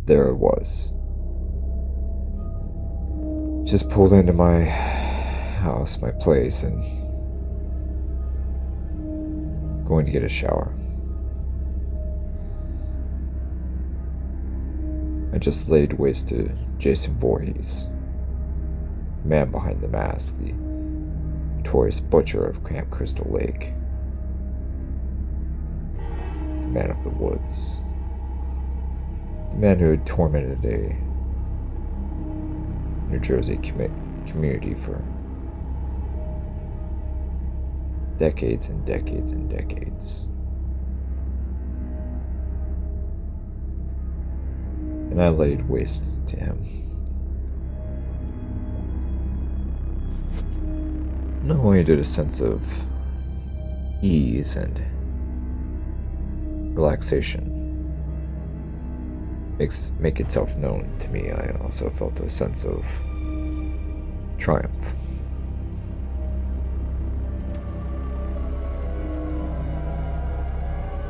there it was. Just pulled into my house, my place, and going to get a shower. I just laid waste to Jason Voorhees, the man behind the mask, the notorious butcher of Camp Crystal Lake, the man of the woods, the man who had tormented a New Jersey community for decades and decades and decades. And I laid waste to him. Not only did a sense of ease and relaxation make itself known to me, I also felt a sense of triumph.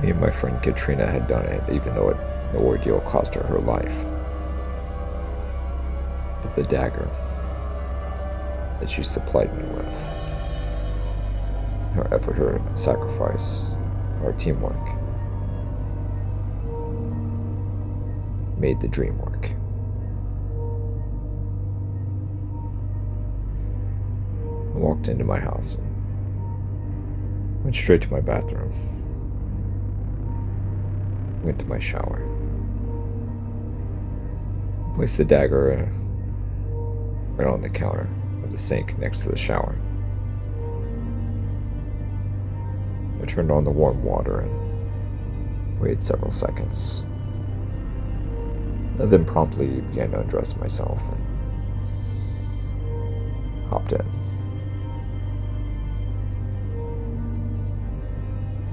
Me and my friend Katrina had done it, even though the ordeal cost her life. But the dagger that she supplied me with, her effort, her sacrifice, our teamwork, made the dream work. I walked into my house and went straight to my bathroom. Went to my shower. Placed the dagger right on the counter of the sink next to the shower. I turned on the warm water and waited several seconds. And then promptly began to undress myself and hopped in.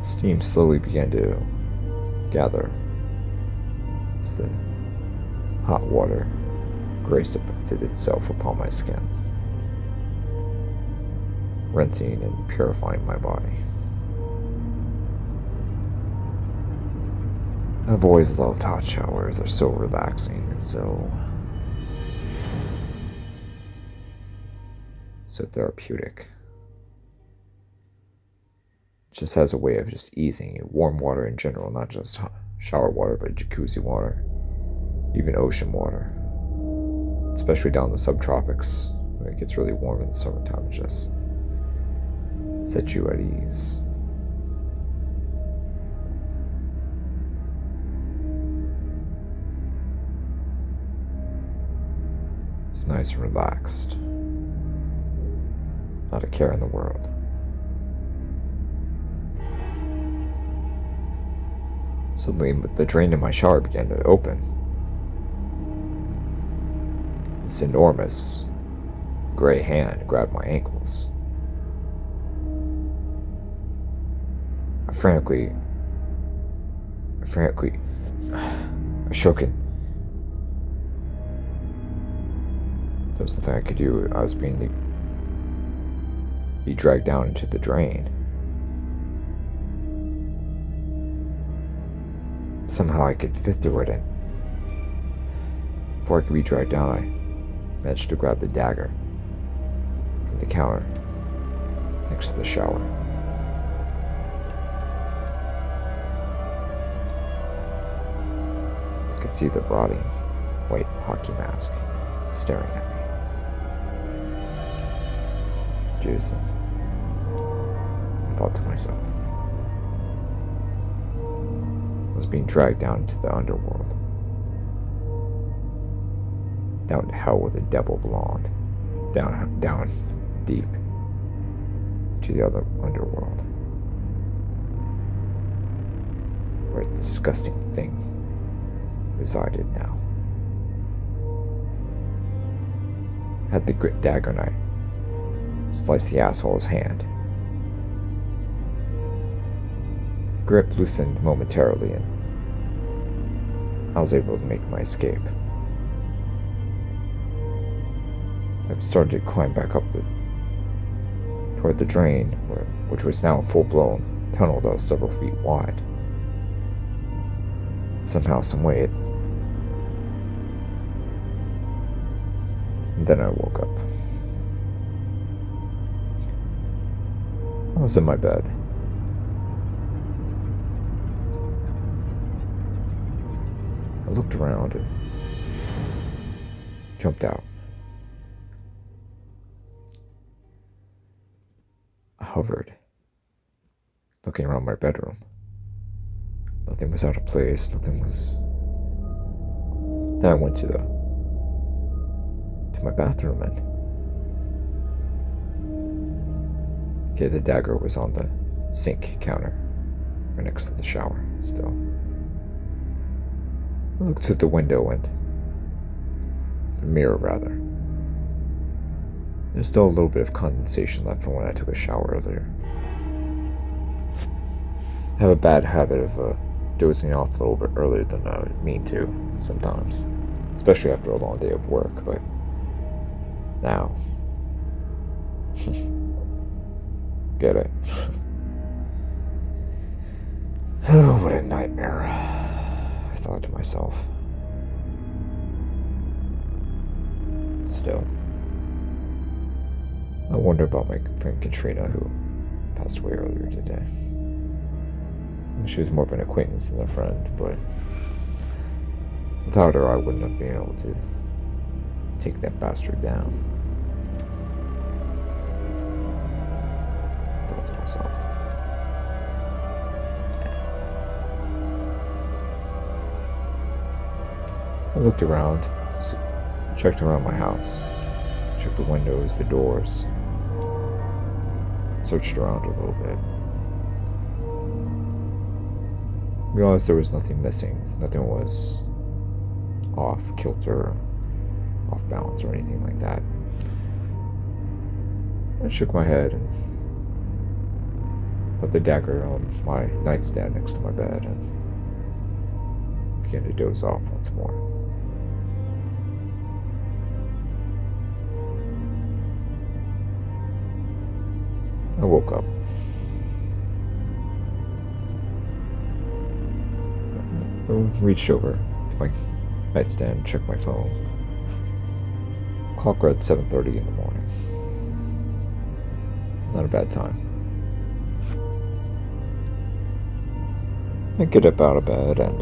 Steam slowly began to gather as the hot water graced itself upon my skin, rinsing and purifying my body. I've always loved hot showers. They're so relaxing and so therapeutic. It just has a way of just easing you. Warm water in general, not just shower water, but jacuzzi water, even ocean water, especially down in the subtropics when it gets really warm in the summertime. It just sets you at ease. It's nice and relaxed. Not a care in the world. Suddenly, the drain in my shower began to open. This enormous gray hand grabbed my ankles. I frantically shook it. There was nothing I could do. I was being dragged down into the drain. Somehow I could fit through it, and before I could be dragged down, I managed to grab the dagger from the counter next to the shower. I could see the rotting white hockey mask staring at me. Jason, I thought to myself, was being dragged down into the underworld. Down to hell where the devil belonged. Down deep to the other underworld. Where a disgusting thing resided now. Had the dagger knife sliced the asshole's hand. The grip loosened momentarily, and I was able to make my escape. I started to climb back up toward the drain, which was now a full-blown tunnel that was several feet wide. Somehow, someway, it And then I woke up. I was in my bed. I looked around and jumped out. I hovered, looking around my bedroom. Nothing was out of place, nothing was... Then I went to my bathroom and... Okay, the dagger was on the sink counter, right next to the shower, still. I looked through the window and... the mirror, rather. There's still a little bit of condensation left from when I took a shower earlier. I have a bad habit of dozing off a little bit earlier than I would mean to, sometimes. Especially after a long day of work, but... now... get it. Oh, what a nightmare, I thought to myself. Still, I wonder about my friend Katrina, who passed away earlier today. She was more of an acquaintance than a friend, but without her I wouldn't have been able to take that bastard down. I thought to myself. I looked around, checked around my house, checked the windows, the doors, searched around a little bit. Realized there was nothing missing, nothing was off kilter, off balance, or anything like that. I shook my head and put the dagger on my nightstand next to my bed and began to doze off once more. I woke up. I reached over to my nightstand, checked my phone. Clock read 7:30 in the morning. Not a bad time. I get up out of bed and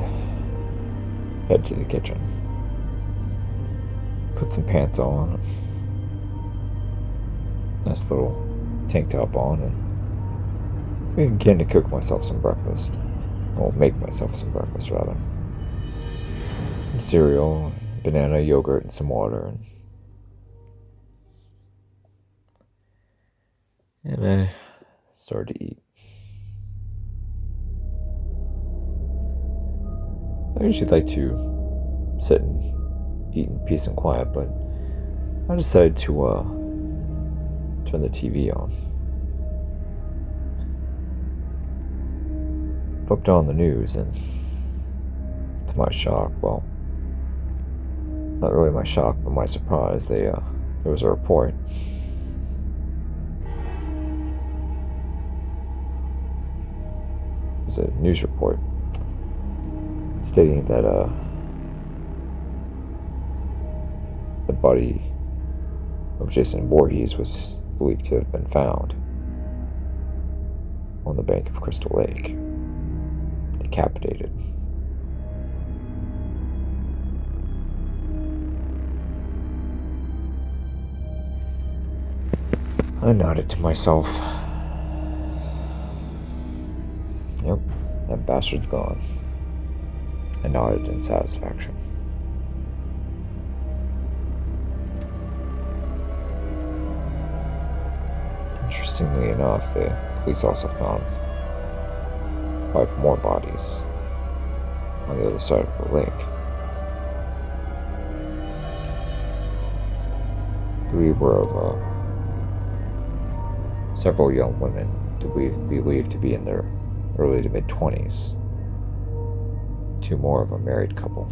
head to the kitchen. Put some pants on, nice little tank top on, and begin to cook myself some breakfast. Well, make myself some breakfast, rather. Some cereal, banana, yogurt, and some water, and I started to eat. I usually like to sit and eat in peace and quiet, but I decided to turn the TV on. Flipped on the news, and to my shock, well, not really my shock, but my surprise, there was a report. It was a news report stating that the body of Jason Voorhees was believed to have been found on the bank of Crystal Lake, decapitated. I nodded to myself. Yep, that bastard's gone. I nodded in satisfaction. Interestingly enough, the police also found 5 more bodies on the other side of the lake. 3 were of several young women believed to be in their early to mid-20s. 2 more of a married couple.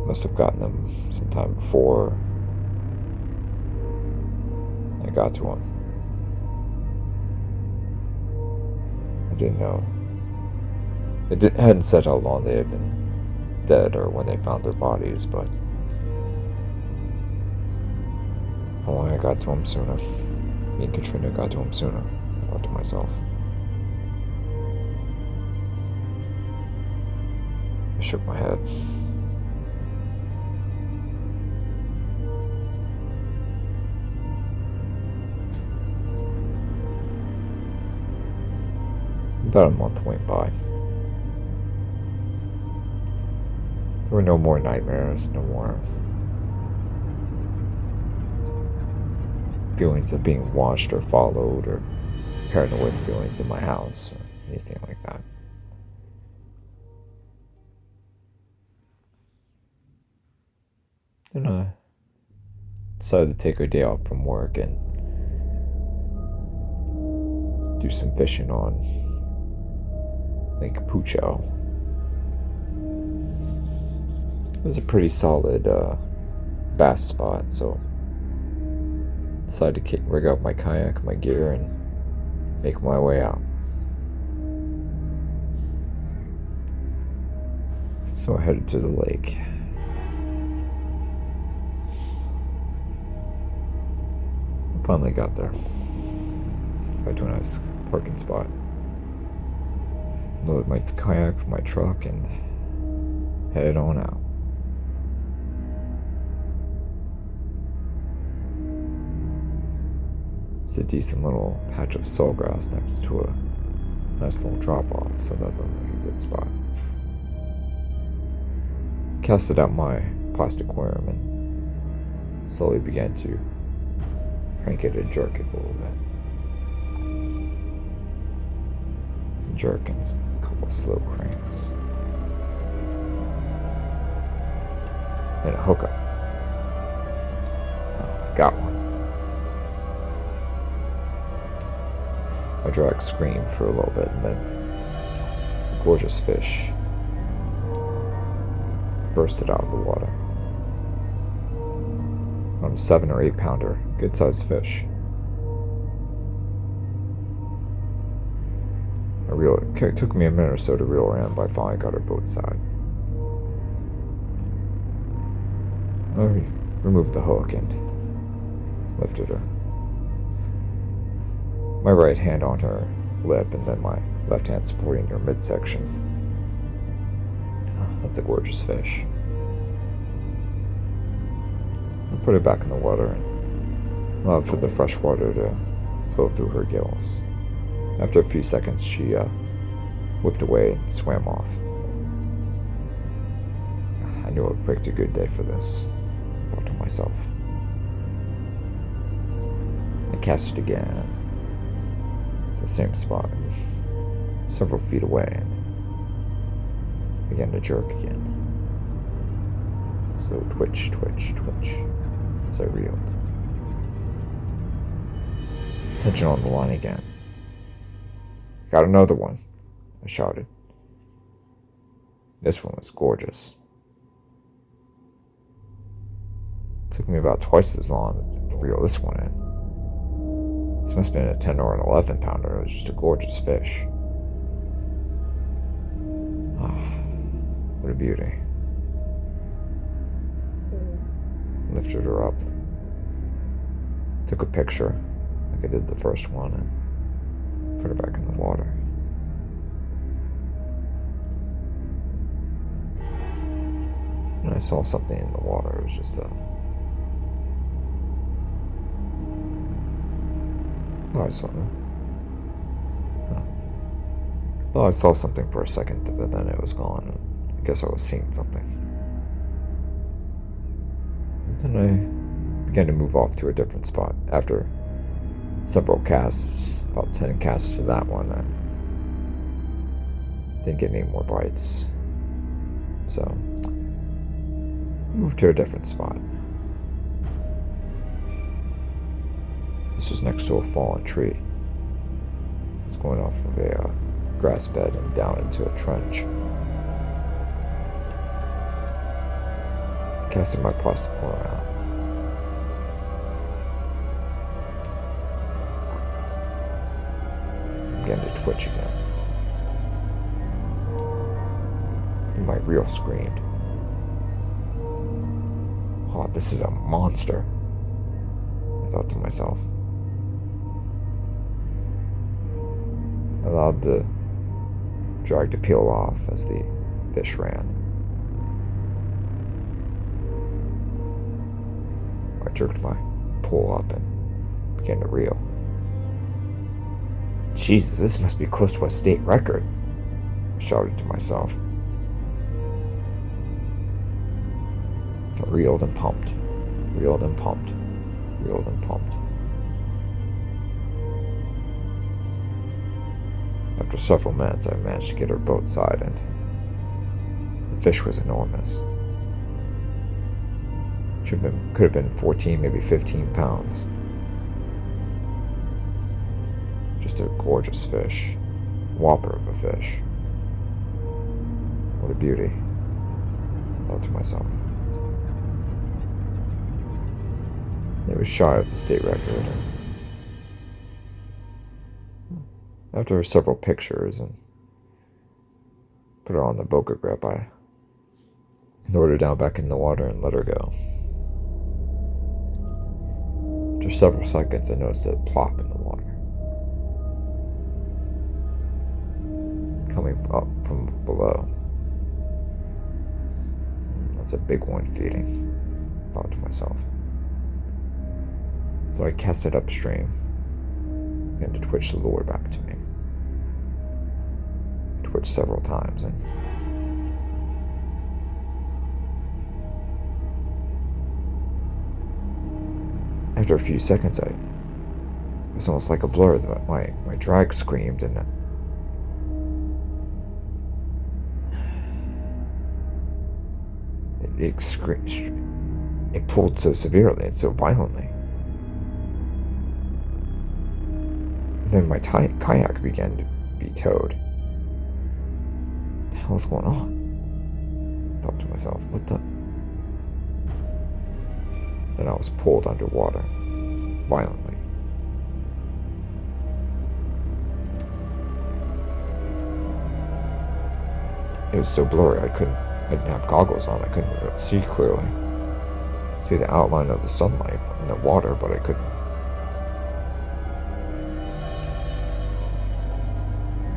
Must have gotten them sometime before I got to them. I didn't know. It hadn't said how long they had been dead or when they found their bodies, but if only I got to him sooner. Me and Katrina got to him sooner, I thought to myself. I shook my head. About a month went by. There were no more nightmares, no more feelings of being watched or followed, or paranoid feelings in my house, or anything like that. And I decided to take a day off from work and do some fishing on Lake Pucho. It was a pretty solid bass spot, so decided to rig up my kayak, my gear, and make my way out. So I headed to the lake. I finally got there. Got to a nice parking spot. Loaded my kayak from my truck and headed on out. It's a decent little patch of sawgrass next to a nice little drop off, so that looked like a good spot. Casted out my plastic worm and slowly began to crank it and jerk it a little bit. Jerk and a couple of slow cranks. Then a hookup. I got one. My drag screamed for a little bit, and then a gorgeous fish bursted out of the water. I'm a 7 or 8 pounder, good sized fish. It took me a minute or so to reel her in, but I finally got her boat side. I removed the hook and lifted her. My right hand on her lip and then my left hand supporting her midsection. That's a gorgeous fish. I put her back in the water and allowed for the fresh water to flow through her gills. After a few seconds, she whipped away and swam off. I knew I picked a good day for this, I thought to myself. I cast it again, the same spot, several feet away, and began to jerk again. Slow twitch, twitch, twitch, as I reeled. Tension on the line again. Got another one, I shouted. This one was gorgeous. It took me about twice as long to reel this one in. This must have been a 10 or an 11 pounder. It was just a gorgeous fish. Ah, what a beauty. Lifted her up. Took a picture like I did the first one and put her back in the water. And I saw something in the water. It was just I thought I saw I thought I saw something for a second, but then it was gone. I guess I was seeing something. And then I began to move off to a different spot. After several casts, about 10 casts to that one, I didn't get any more bites. So, moved to a different spot. This was next to a fallen tree. It's going off of a grass bed and down into a trench. Casting my plastic worm out. Began to twitch again. And my reel screamed. God, this is a monster, I thought to myself. I allowed the drag to peel off as the fish ran. I jerked my pole up and began to reel. Jesus, this must be close to a state record, I shouted to myself. I reeled and pumped, reeled and pumped, reeled and pumped. After several minutes, I managed to get her boat side, and the fish was enormous. Could have been 14, maybe 15 pounds. Just a gorgeous fish. Whopper of a fish. What a beauty, I thought to myself. It was shy of the state record. After several pictures and put her on the Boca grip, I lowered her down back in the water and let her go. After several seconds, I noticed it plop in the water, coming up from below. That's a big one feeding, I thought to myself. So I cast it upstream, began to twitch the lure back to me. I twitched several times, and after a few seconds, it was almost like a blur. My drag screamed, and it pulled so severely and so violently. And then my kayak began to be towed. What the hell is going on? I thought to myself, what the? Then I was pulled underwater, violently. It was so blurry, I didn't have goggles on, I couldn't really see clearly. See the outline of the sunlight in the water, but I couldn't.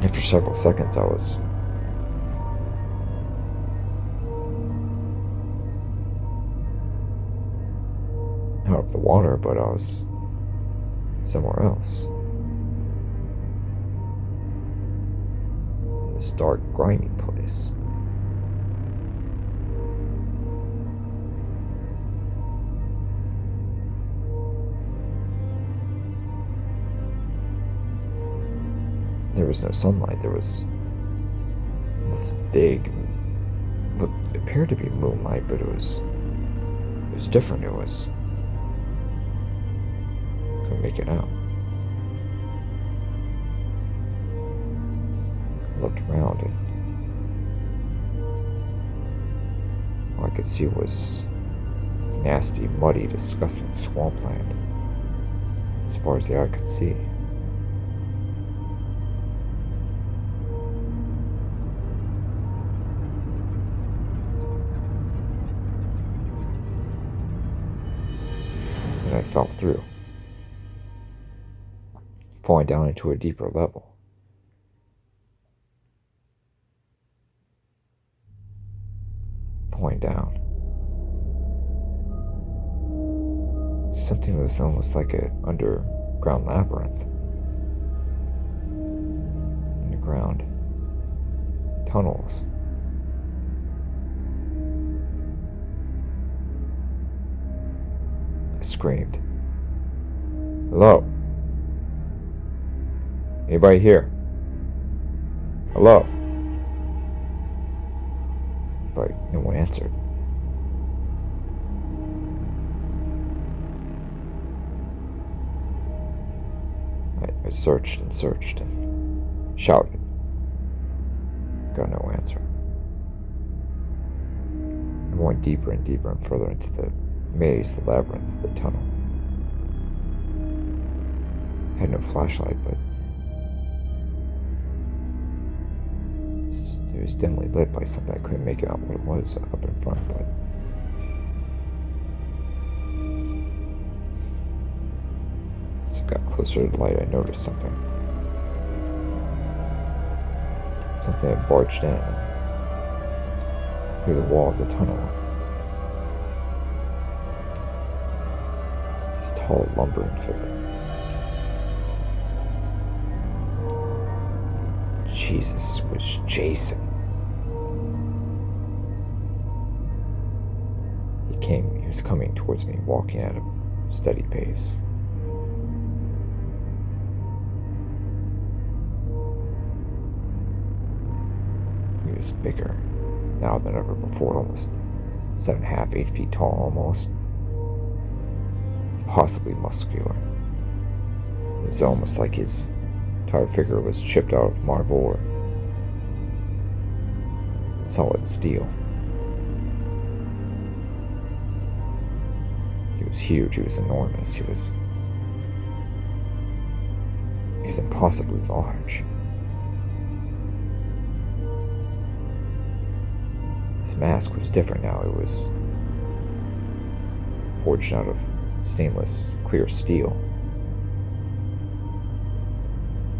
After several seconds, I was out of the water, but I was somewhere else. In this dark, grimy place. There was no sunlight. There was this big, what appeared to be moonlight, but it was different. Couldn't make it out. I looked around, and all I could see was nasty, muddy, disgusting swampland as far as the eye could see. Then I fell through, falling down into a deeper level. Falling down. Something was almost like an underground labyrinth. Underground tunnels. I screamed. Hello? Anybody here? Hello? But no one answered. I searched and searched and shouted. Got no answer. I went deeper and deeper and further into the maze, the labyrinth, the tunnel. I had no flashlight, but it was dimly lit by something. I couldn't make out what it was up in front, but got closer to the light, I noticed something. Something had barged in and through the wall of the tunnel. This tall, lumbering figure. Jesus, it was Jason. He was coming towards me, walking at a steady pace. He was bigger now than ever before, almost 7.5, 8 feet tall, almost. Possibly muscular. It was almost like his entire figure was chipped out of marble or solid steel. He was huge, he was enormous, he was impossibly large. His mask was different now. It was forged out of stainless, clear steel.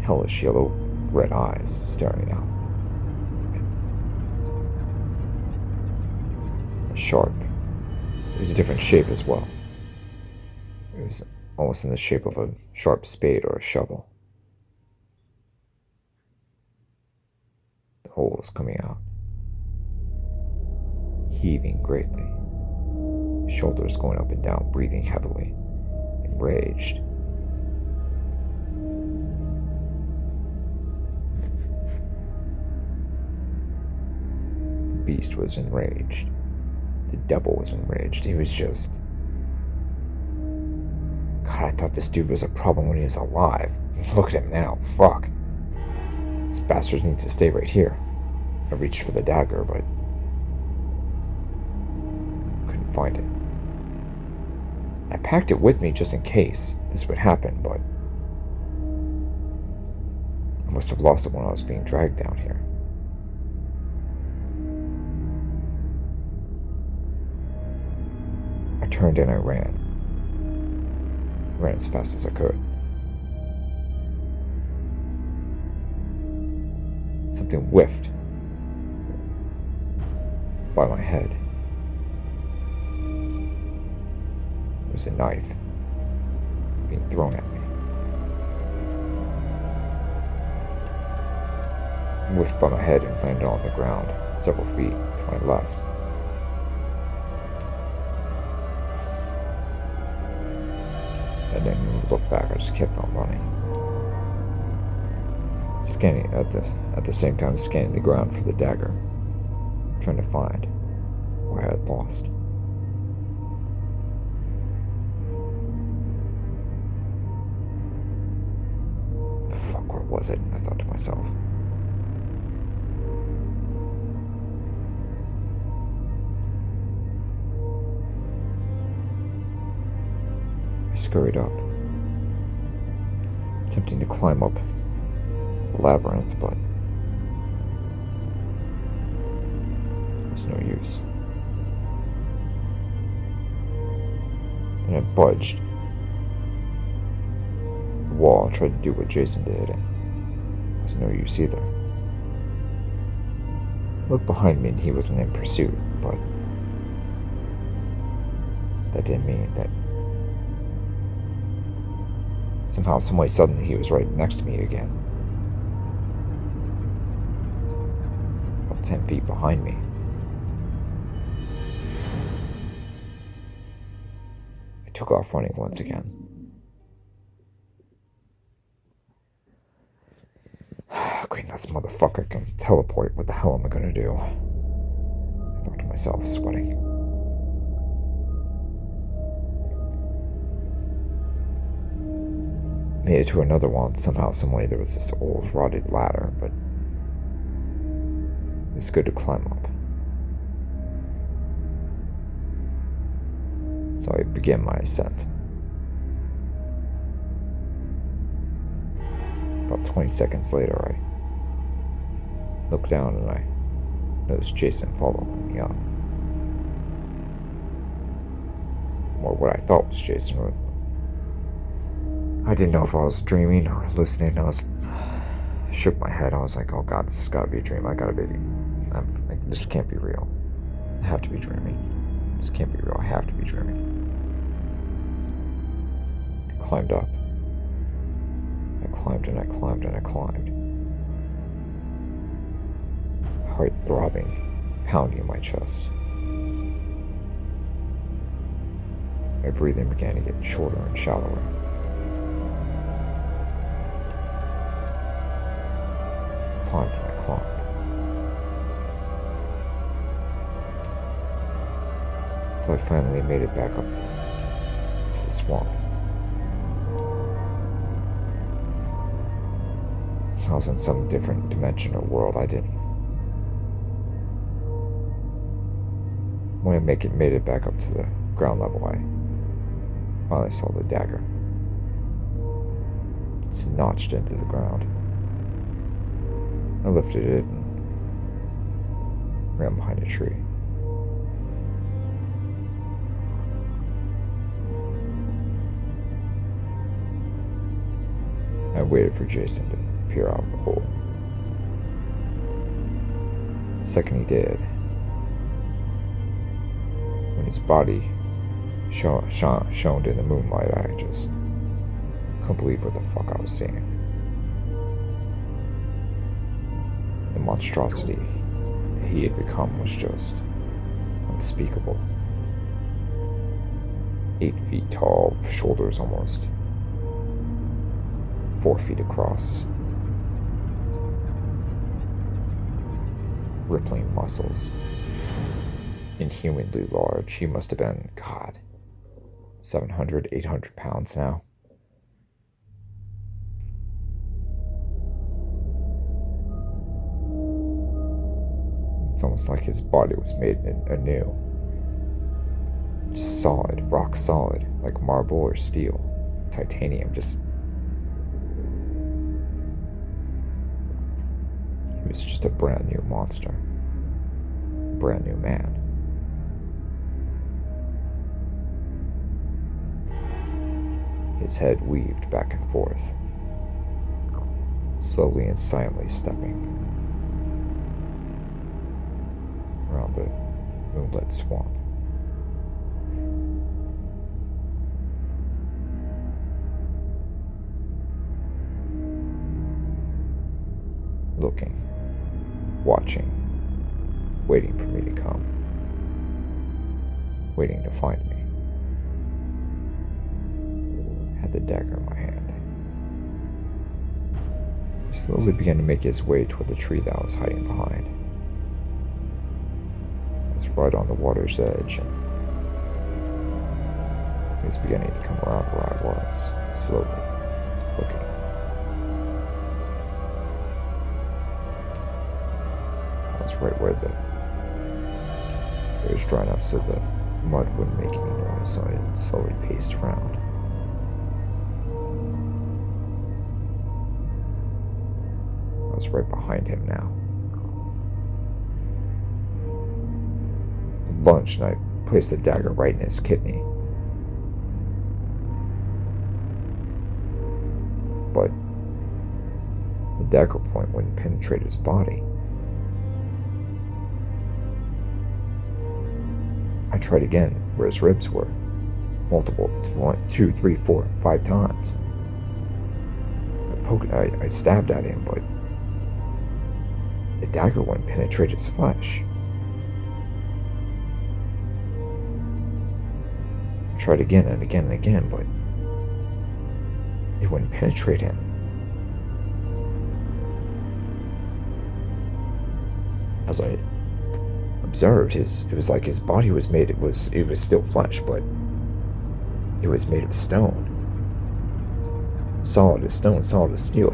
Hellish yellow red eyes staring out. Sharp. It was a different shape as well. It was almost in the shape of a sharp spade or a shovel. The hole was coming out, heaving greatly, shoulders going up and down, breathing heavily, enraged. The beast was enraged. The devil was enraged. He was just... God, I thought this dude was a problem when he was alive. Look at him now. Fuck. This bastard needs to stay right here. I reached for the dagger, but couldn't find it. I packed it with me just in case this would happen, but I must have lost it when I was being dragged down here. I turned and I ran. Ran as fast as I could. Something whiffed by my head. It was a knife being thrown at me. It whiffed by my head and landed on the ground several feet to my left. I didn't even look back, I just kept on running. Scanning at the same time scanning the ground for the dagger, trying to find where I had lost. Fuck, where was it? I thought to myself. I scurried up, attempting to climb up the labyrinth, but it was no use. Then I budged the wall, tried to do what Jason did, and it was no use either. I looked behind me and he wasn't in pursuit, but that didn't mean that somehow, someway, suddenly he was right next to me again. About 10 feet behind me. I took off running once again. Great, this motherfucker can teleport. What the hell am I gonna do? I thought to myself, sweating. Made it to another one. Somehow, someway, there was this old rotted ladder, but it's good to climb up. So I began my ascent. About 20 seconds later, I looked down and I noticed Jason following me up. Or what I thought was Jason. I didn't know if I was dreaming or hallucinating. Shook my head. I was like, oh god, this has gotta be a dream. This can't be real. I have to be dreaming. This can't be real. I have to be dreaming. I climbed up. I climbed and I climbed and I climbed. Heart throbbing, pounding in my chest. My breathing began to get shorter and shallower. I climbed and I climbed. Until I finally made it back up to the swamp. I was in some different dimension or world. When I made it back up to the ground level, I finally saw the dagger. It's notched into the ground. I lifted it and ran behind a tree. I waited for Jason to peer out of the hole. The second he did, when his body shone in the moonlight, I just couldn't believe what the fuck I was seeing. The monstrosity that he had become was just unspeakable. 8 feet tall, shoulders almost 4 feet across. Rippling muscles. Inhumanly large. He must have been, God, 700, 800 pounds now. It's almost like his body was made anew. Just solid, rock solid, like marble or steel, titanium, He was just a brand new monster. A brand new man. His head weaved back and forth, slowly and silently stepping around the moonlit swamp. Looking, watching, waiting for me to come, waiting to find me. I had the dagger in my hand. He slowly began to make his way toward the tree that I was hiding behind. I was right on the water's edge, and he was beginning to come around where I was, slowly, looking. I was right where it was dry enough so the mud wouldn't make any noise, so I slowly paced around. I was right behind him now. I lunged and I placed the dagger right in his kidney. But the dagger point wouldn't penetrate his body. I tried again where his ribs were. Multiple, 1, 2, 3, 4, 5 times. I stabbed at him, but the dagger wouldn't penetrate his flesh. I tried again and again and again, but it wouldn't penetrate him. As I observed, it was like his body was made, it was still flesh, but it was made of stone. Solid as stone, solid as steel,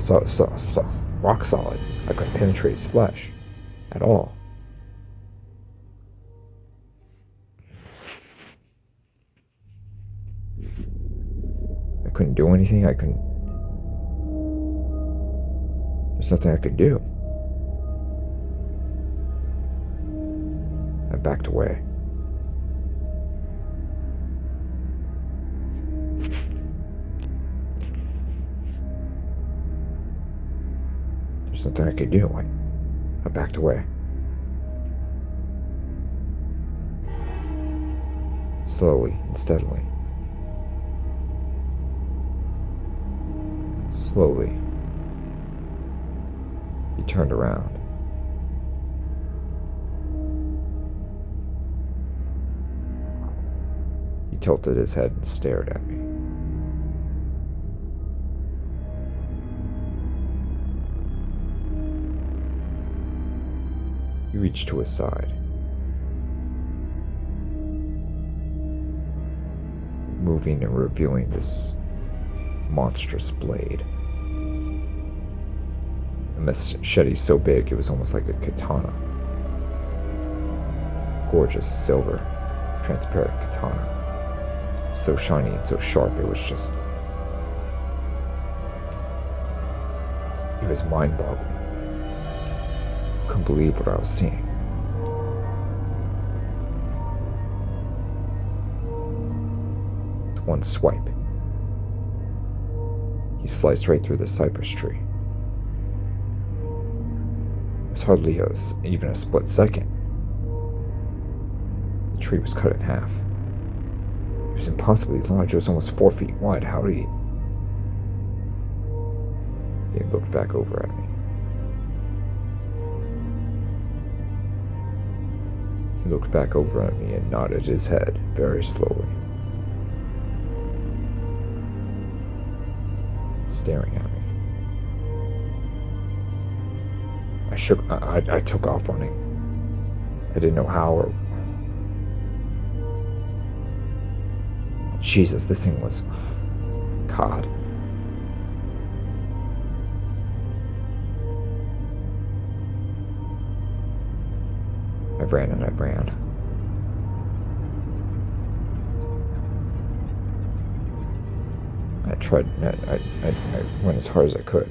rock solid. I couldn't penetrate his flesh at all. I couldn't do anything. There's nothing I could do. I backed away. There's nothing I could do. I backed away. Slowly and steadily. Slowly, he turned around. He tilted his head and stared at me. He reached to his side, moving and revealing this monstrous blade. A machete so big it was almost like a katana. Gorgeous silver, transparent katana. So shiny and so sharp, it was just... It was mind-boggling. Couldn't believe what I was seeing. With one swipe, he sliced right through the cypress tree. It was hardly even a split second. The tree was cut in half. It was impossibly large. It was almost 4 feet wide. How did he... He looked back over at me. He looked back over at me and nodded his head very slowly, staring at me. I took off running. I didn't know how or... Jesus, this thing was... God. I ran and I ran. I went as hard as I could.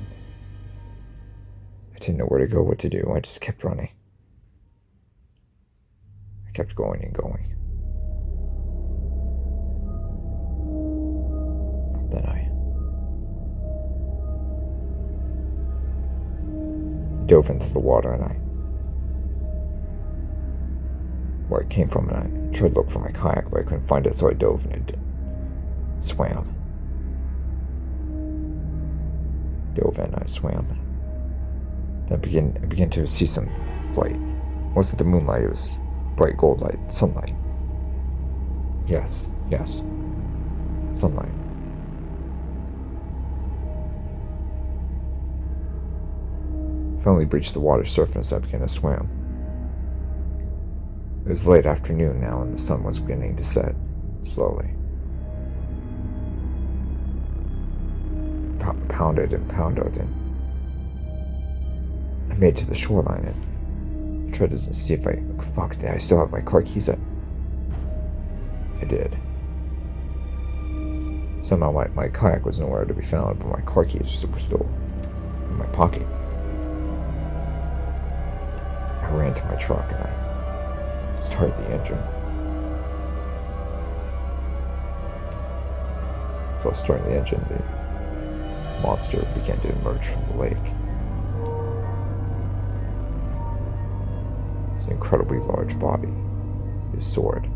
I didn't know where to go, what to do. I just kept running. I kept going and going. Then I dove into the water and where it came from, and I tried to look for my kayak, but I couldn't find it, so I dove and it swam. Dove in, I swam. Then I began to see some light. It wasn't the moonlight, it was bright gold light, sunlight. Yes, sunlight. Finally reached the water's surface, I began to swim. It was late afternoon now, and the sun was beginning to set, slowly. Pounded and pounded, and I made it to the shoreline and tried to see if did I still have my car keys? I did. Somehow my kayak was nowhere to be found, but my car keys were still in my pocket. I ran to my truck and I started the engine. As I was starting the engine, the monster began to emerge from the lake. His incredibly large body, his sword,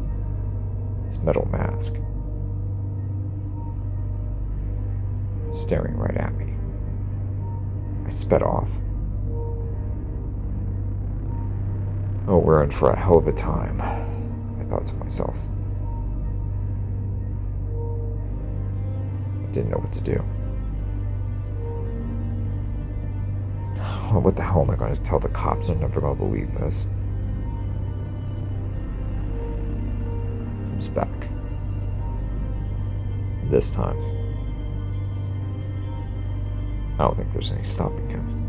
his metal mask, staring right at me. I sped off. Oh, we're in for a hell of a time, I thought to myself. I didn't know what to do. What the hell am I going to tell the cops? I'm never going to believe this. He's back. This time, I don't think there's any stopping him.